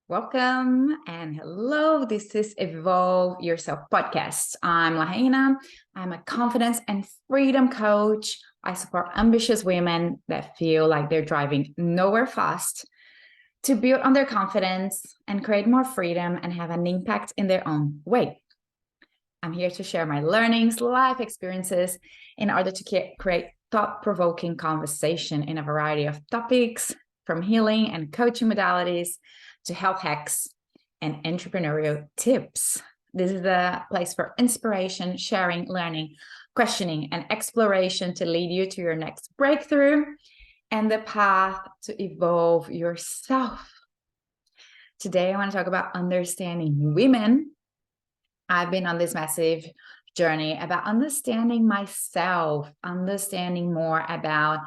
Welcome and hello. This is Evolve Yourself podcast. I'm Lahaina. I'm a confidence and freedom coach. I support ambitious women that feel like they're driving nowhere fast to build on their confidence and create more freedom and have an impact in their own way. I'm here to share my learnings, life experiences in order to create thought-provoking conversation in a variety of topics, from healing and coaching modalities to health hacks and entrepreneurial tips. This is the place for inspiration, sharing, learning, questioning, and exploration to lead you to your next breakthrough and the path to evolve yourself. Today, I want to talk about understanding women. I've been on this massive journey about understanding myself, understanding more about,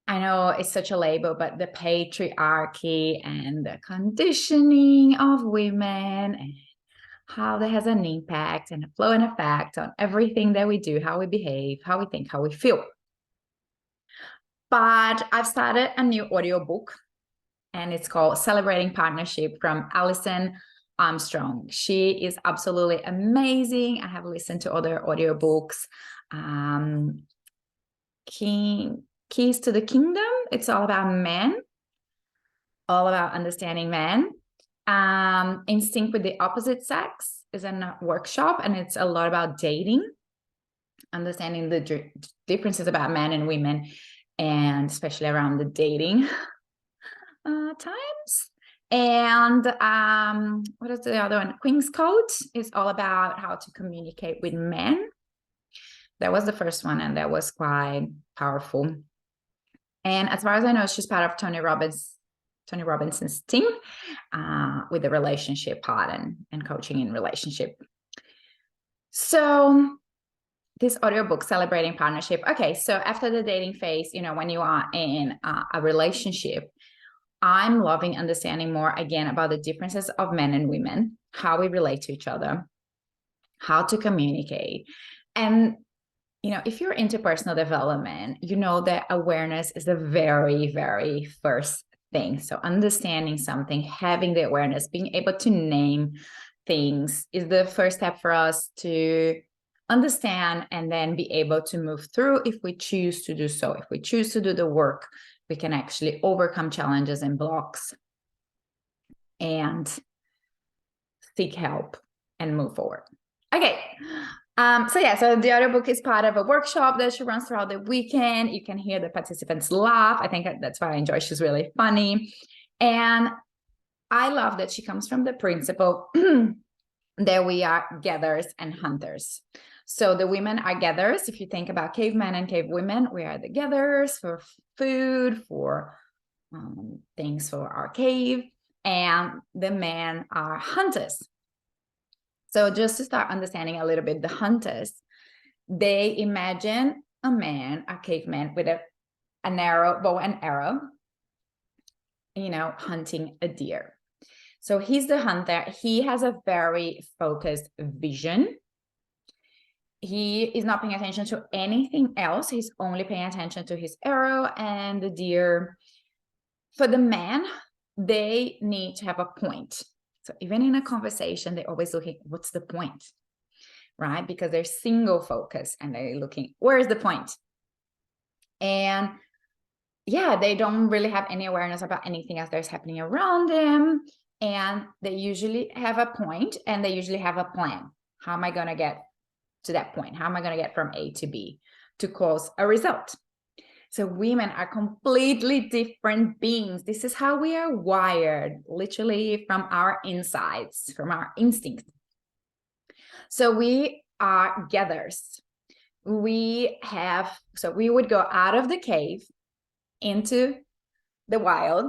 I know it's such a label, but the patriarchy and the conditioning of women and how that has an impact and a flow and effect on everything that we do, how we behave, how we think, how we feel. But I've started a new audiobook and it's called Celebrating Partnership from Alison Armstrong. She is absolutely amazing. I have listened to other audiobooks. Keys to the Kingdom. It's all about men, all about understanding men. Instinct with the Opposite Sex is a workshop, and it's a lot about dating, understanding the differences about men and women, and especially around the dating times. And what is the other one? Queen's Code is all about how to communicate with men. That was the first one, and that was quite powerful. And as far as I know, she's part of Tony Robinson's team with the relationship part and coaching in relationship. So this audiobook, Celebrating Partnership. Okay, so after the dating phase, when you are in a relationship, I'm loving understanding more again about the differences of men and women, how we relate to each other, how to communicate. And, if you're into personal development, you know that awareness is the very, very first thing. So understanding something, having the awareness, being able to name things is the first step for us to understand and then be able to move through if we choose to do so. If we choose to do the work, we can actually overcome challenges and blocks and seek help and move forward. Okay. So the other book is part of a workshop that she runs throughout the weekend. You can hear the participants laugh. I think that's why I enjoy. She's really funny. And I love that she comes from the principle that we are gatherers and hunters. So the women are gatherers. If you think about cavemen and cave women, we are the gatherers for food, for things for our cave, and the men are hunters. So just to start understanding a little bit, the hunters, they imagine a man, a caveman with an arrow, bow and arrow, hunting a deer. So he's the hunter. He has a very focused vision. He is not paying attention to anything else. He's only paying attention to his arrow and the deer. For the man, they need to have a point. So even in a conversation, they're always looking, what's the point, right? Because they're single focus and they're looking, where's the point? And they don't really have any awareness about anything else that's happening around them. And they usually have a point and they usually have a plan. How am I going to get to that point? How am I going to get from A to B to cause a result? So women are completely different beings. This is how we are wired, literally from our insides, from our instincts. So we are gatherers. We would go out of the cave into the wild.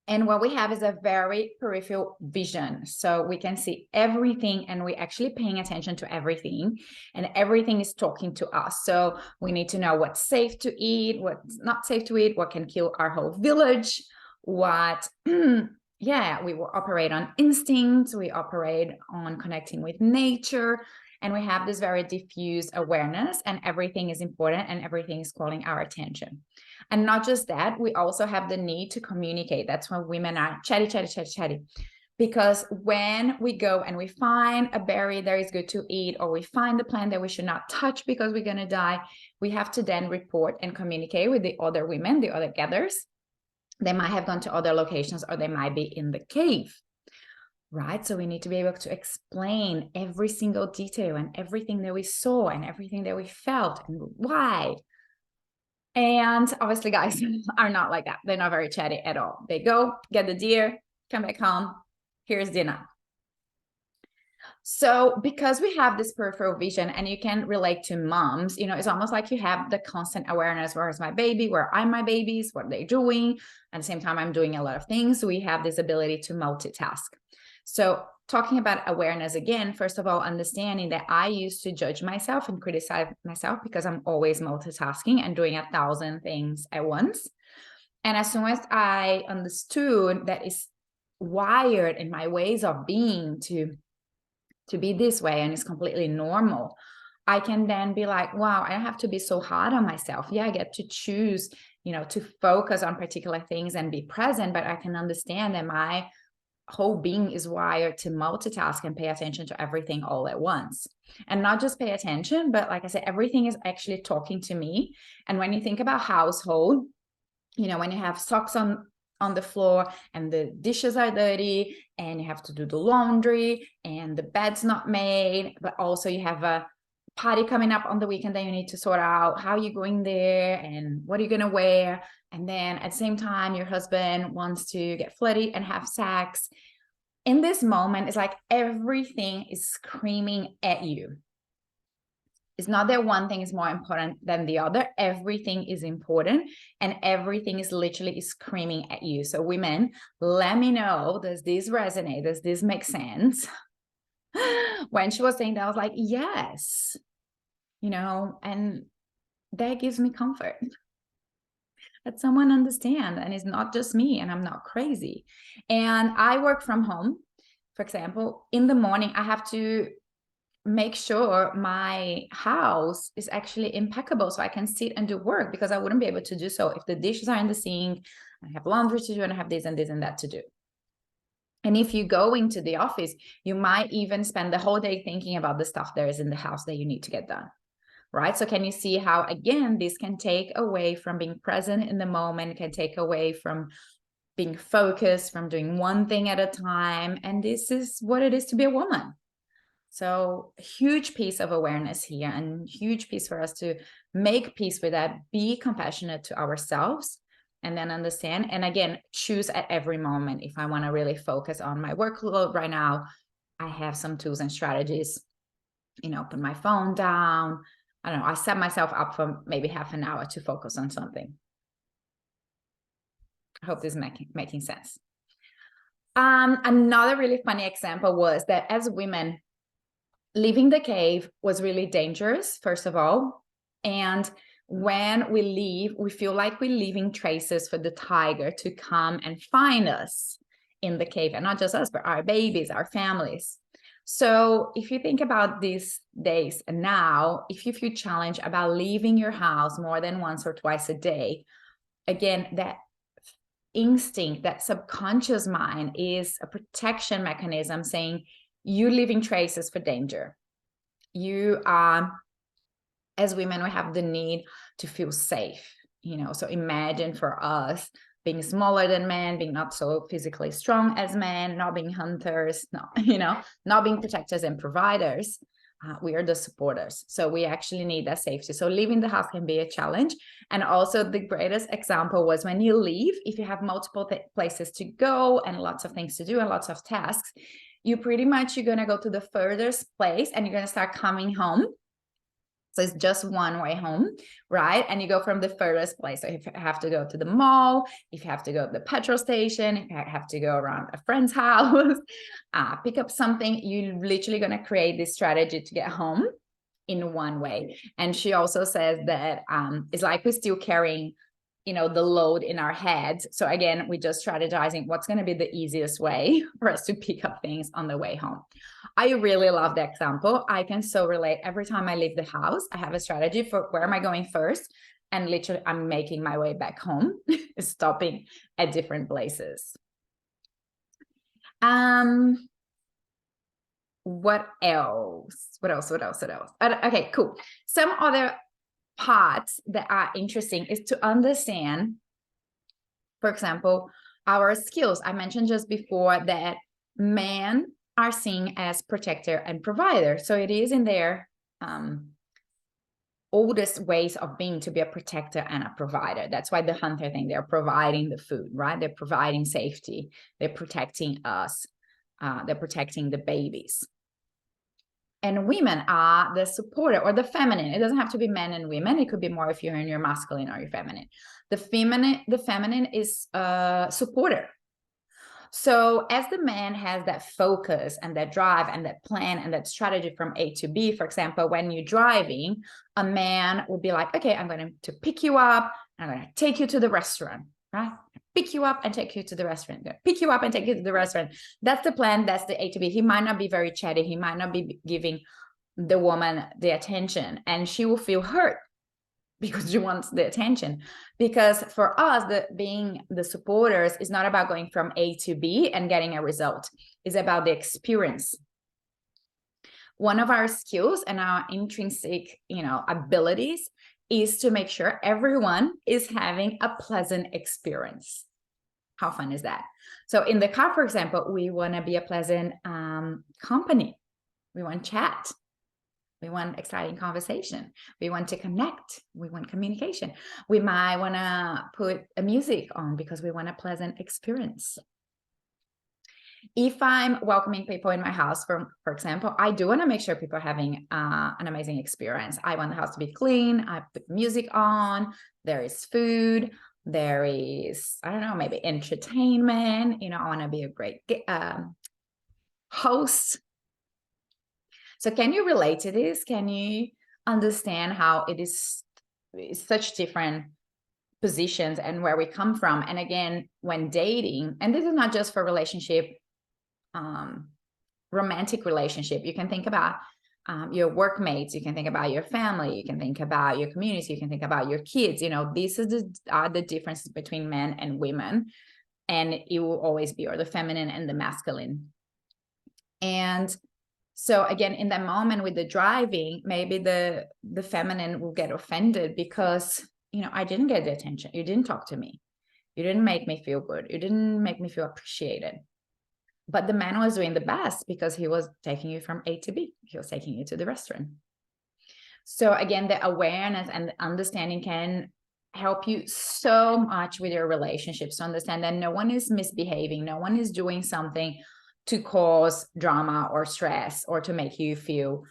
And what we have is a very peripheral vision. So we can see everything and we're actually paying attention to everything and everything is talking to us. So we need to know what's safe to eat, what's not safe to eat, what can kill our whole village, what, we will operate on instincts, we operate on connecting with nature. And we have this very diffuse awareness, and everything is important and everything is calling our attention. And not just that, we also have the need to communicate. That's when women are chatty. Because when we go and we find a berry that is good to eat, or we find the plant that we should not touch because we're going to die, we have to then report and communicate with the other women, the other gatherers. They might have gone to other locations, or they might be in the cave, right? So we need to be able to explain every single detail and everything that we saw and everything that we felt and why. And obviously guys are not like that. They're not very chatty at all. They go get the deer, come back home, here's dinner. So because we have this peripheral vision, and you can relate to moms, you know, it's almost like you have the constant awareness. Where's my baby? Where are my babies? What are they doing? At the same time, I'm doing a lot of things. So we have this ability to multitask. So talking about awareness again, first of all, understanding that I used to judge myself and criticize myself because I'm always multitasking and doing 1,000 things at once. And as soon as I understood that it's wired in my ways of being to be this way, and it's completely normal, I can then be like, wow, I don't have to be so hard on myself. Yeah, I get to choose, you know, to focus on particular things and be present, but I can understand that my whole being is wired to multitask and pay attention to everything all at once. And not just pay attention, but like I said, everything is actually talking to me. And when you think about household, you know, when you have socks on the floor and the dishes are dirty and you have to do the laundry and the bed's not made, but also you have a party coming up on the weekend that you need to sort out how you're going there and what are you going to wear. And then at the same time, your husband wants to get flirty and have sex. In this moment, it's like everything is screaming at you. It's not that one thing is more important than the other. Everything is important, and everything is literally screaming at you. So women, let me know, does this resonate? Does this make sense? When she was saying that, I was like, yes, you know, and that gives me comfort that someone understands, and it's not just me, and I'm not crazy. And I work from home, for example. In the morning, I have to make sure my house is actually impeccable so I can sit and do work, because I wouldn't be able to do so if the dishes are in the sink, I have laundry to do, and I have this and this and that to do. And if you go into the office, you might even spend the whole day thinking about the stuff there is in the house that you need to get done, right? So can you see how, again, this can take away from being present in the moment, can take away from being focused, from doing one thing at a time. And this is what it is to be a woman. So huge piece of awareness here, and huge piece for us to make peace with that, be compassionate to ourselves, and then understand. And again, choose at every moment. If I want to really focus on my workload right now, I have some tools and strategies, you know, put my phone down. I don't know, I set myself up for maybe half an hour to focus on something. I hope this is making sense. Another really funny example was that as women, leaving the cave was really dangerous, first of all. And when we leave, we feel like we're leaving traces for the tiger to come and find us in the cave. And not just us, but our babies, our families. So if you think about these days and now, if you feel challenged about leaving your house more than once or twice a day, again, that instinct, that subconscious mind is a protection mechanism saying, you're leaving traces for danger. You are, as women, we have the need to feel safe, you know. So imagine for us being smaller than men, being not so physically strong as men, not being hunters, not being protectors and providers. We are the supporters. So we actually need that safety. So leaving the house can be a challenge. And also the greatest example was when you leave, if you have multiple places to go and lots of things to do and lots of tasks, you're going to go to the furthest place and you're going to start coming home. So it's just one way home, right? And you go from the furthest place. So if you have to go to the mall, if you have to go to the petrol station, if you have to go around a friend's house, pick up something, you're literally going to create this strategy to get home in one way. And she also says that it's like we're still carrying the load in our heads. So again, we're just strategizing what's going to be the easiest way for us to pick up things on the way home. I really love the example. I can so relate. Every time I leave the house, I have a strategy for where am I going first? And literally I'm making my way back home, stopping at different places. What else? Okay, cool. Some other parts that are interesting is to understand, for example, our skills. I mentioned just before that men are seen as protector and provider. So it is in their oldest ways of being to be a protector and a provider. That's why the hunter thing, they're providing the food, right? They're providing safety. They're protecting us. They're protecting the babies. And women are the supporter or the feminine. It doesn't have to be men and women. It could be more if you're in your masculine or your feminine. The feminine is a supporter. So as the man has that focus and that drive and that plan and that strategy from A to B, for example, when you're driving, a man will be like, okay, I'm going to pick you up. I'm going to take you to the restaurant, right? Pick you up and take you to the restaurant. Pick you up and take you to the restaurant. That's the plan. That's the A to B. He might not be very chatty. He might not be giving the woman the attention, and she will feel hurt because she wants the attention. Because for us, being the supporters is not about going from A to B and getting a result. It's about the experience. One of our skills and our intrinsic, abilities is to make sure everyone is having a pleasant experience. How fun is that? So in the car, for example, we want to be a pleasant company. We want chat. We want exciting conversation. We want to connect. We want communication. We might want to put a music on because we want a pleasant experience. If I'm welcoming people in my house, for example, I do want to make sure people are having an amazing experience. I want the house to be clean. I put music on. There is food. There is, I don't know, maybe entertainment. I want to be a great host. So can you relate to this? Can you understand how it is such different positions and where we come from? And again, when dating, and this is not just for relationship, romantic relationship, you can think about your workmates, you can think about your family, you can think about your community, you can think about your kids. These are the differences between men and women, and it will always be, or the feminine and the masculine. And so again, in that moment with the driving, maybe the feminine will get offended because, I didn't get the attention. You didn't talk to me. You didn't make me feel good. You didn't make me feel appreciated. But the man was doing the best because he was taking you from A to B. He was taking you to the restaurant. So again, the awareness and the understanding can help you so much with your relationships, to understand that no one is misbehaving. No one is doing something to cause drama or stress or to make you feel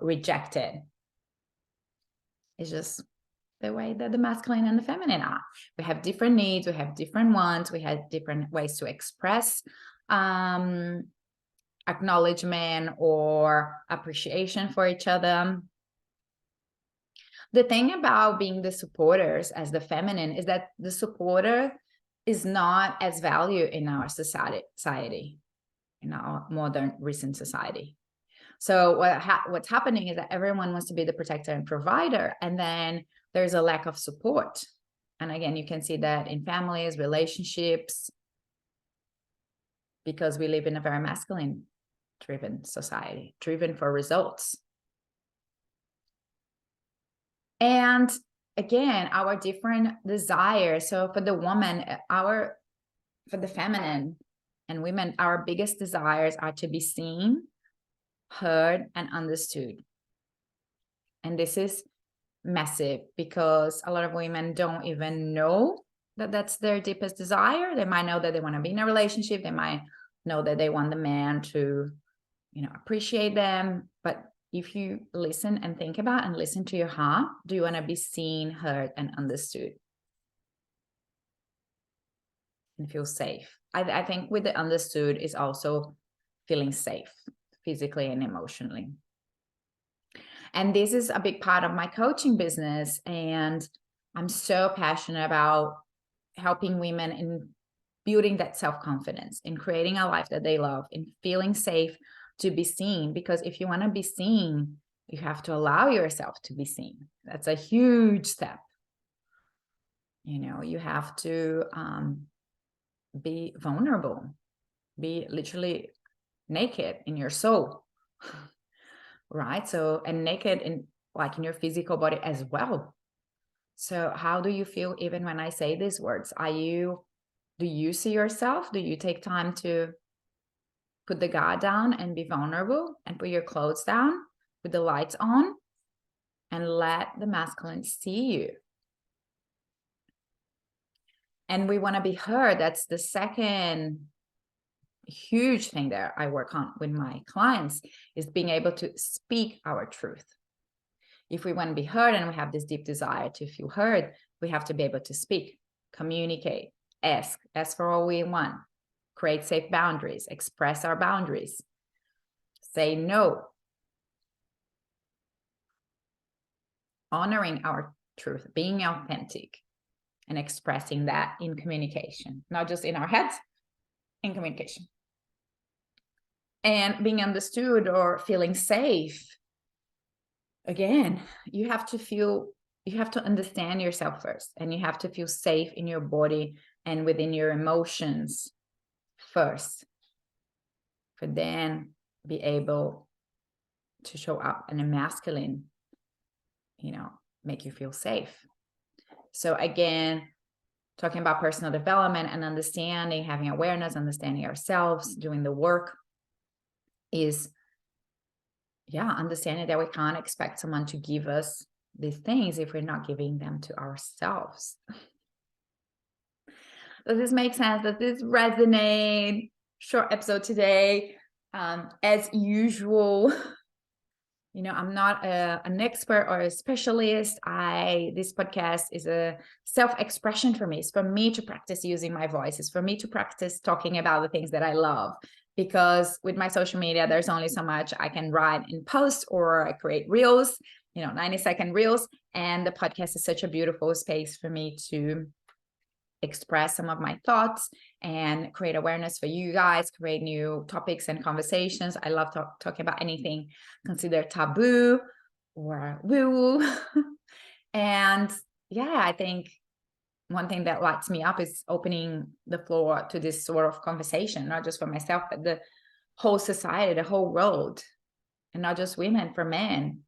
rejected. It's just the way that the masculine and the feminine are. We have different needs, we have different wants, we have different ways to express acknowledgement or appreciation for each other. The thing about being the supporters as the feminine is that the supporter is not as valued in our society, in our modern recent society. So what's happening is that everyone wants to be the protector and provider, and then there's a lack of support. And again, you can see that in families, relationships, because we live in a very masculine driven society, driven for results. And again, our different desires. So for the woman, for the feminine and women, our biggest desires are to be seen, heard, and understood. And this is massive because a lot of women don't even know that that's their deepest desire. They might know that they want to be in a relationship. They might know that they want the man to, appreciate them. But if you listen and think about and listen to your heart, do you want to be seen, heard, and understood? And feel safe. I think with the understood is also feeling safe physically and emotionally. And this is a big part of my coaching business. And I'm so passionate about helping women in building that self-confidence, in creating a life that they love, in feeling safe to be seen. Because if you want to be seen, you have to allow yourself to be seen. That's a huge step. You know, you have to be vulnerable, be literally naked in your soul, right? So, and naked in like in your physical body as well. So how do you feel even when I say these words? Do you see yourself? Do you take time to put the guard down and be vulnerable and put your clothes down with the lights on and let the masculine see you? And we want to be heard. That's the second huge thing that I work on with my clients, is being able to speak our truth. If we want to be heard and we have this deep desire to feel heard, we have to be able to speak, communicate, ask for all we want, create safe boundaries, express our boundaries, say no, honoring our truth, being authentic, and expressing that in communication, not just in our heads, in communication. And being understood or feeling safe. Again, you have to understand yourself first, and you have to feel safe in your body and within your emotions first, for then be able to show up in a masculine, make you feel safe. So again, talking about personal development and understanding, having awareness, understanding ourselves, doing the work is, understanding that we can't expect someone to give us these things if we're not giving them to ourselves. Does this make sense? Does this resonate? Short episode today. As usual, I'm not an expert or a specialist. This podcast is a self-expression for me. It's for me to practice using my voice. It's for me to practice talking about the things that I love. Because with my social media, there's only so much I can write and post, or I create reels, 90-second reels. And the podcast is such a beautiful space for me to express some of my thoughts and create awareness for you guys, create new topics and conversations. I love talking about anything considered taboo or woo. And I think one thing that lights me up is opening the floor to this sort of conversation, not just for myself, but the whole society, the whole world, and not just women, for men.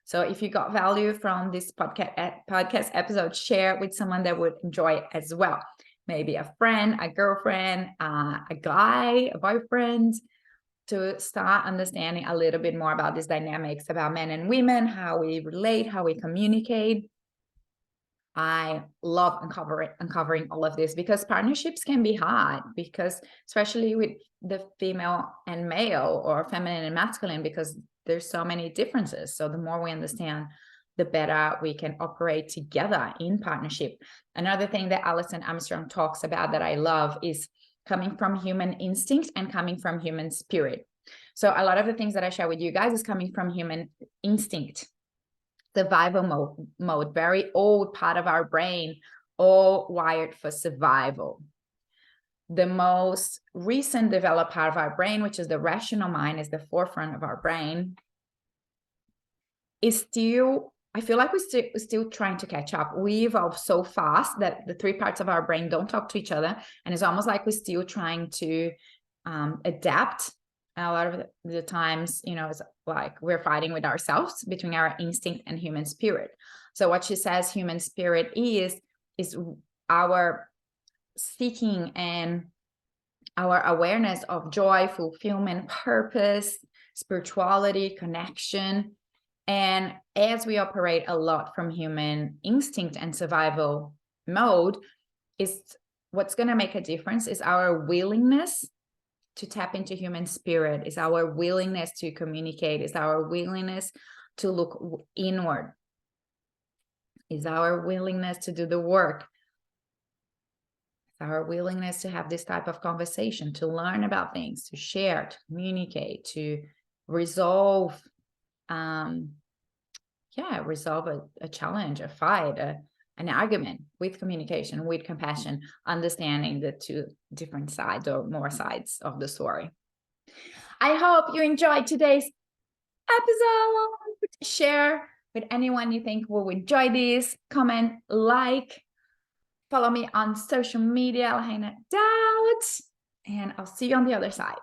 So if you got value from this podcast episode, share it with someone that would enjoy it as well. Maybe a friend, a girlfriend, a guy, a boyfriend, to start understanding a little bit more about these dynamics about men and women, how we relate, how we communicate. I love uncovering all of this, because partnerships can be hard, because especially with the female and male, or feminine and masculine, because there's so many differences. So the more we understand, the better we can operate together in partnership. Another thing that Alison Armstrong talks about that I love is coming from human instinct and coming from human spirit. So a lot of the things that I share with you guys is coming from human instinct, survival mode, very old part of our brain, all wired for survival. The most recent developed part of our brain, which is the rational mind, is the forefront of our brain, is still, I feel like we're still trying to catch up. We evolve so fast that the three parts of our brain don't talk to each other. And it's almost like we're still trying to adapt. And a lot of the times, it's like we're fighting with ourselves between our instinct and human spirit. So what she says human spirit is our seeking and our awareness of joy, fulfillment, purpose, spirituality, connection. And as we operate a lot from human instinct and survival mode, is what's going to make a difference is our willingness to tap into human spirit, is our willingness to communicate, is our willingness to look inward, is our willingness to do the work, is our willingness to have this type of conversation, to learn about things, to share, to communicate, to resolve, resolve a challenge, a fight, an argument with communication, with compassion, understanding the two different sides or more sides of the story. I hope you enjoyed today's episode. Share with anyone you think will enjoy this. Comment, like, follow me on social media, Lahaina Doubt, and I'll see you on the other side.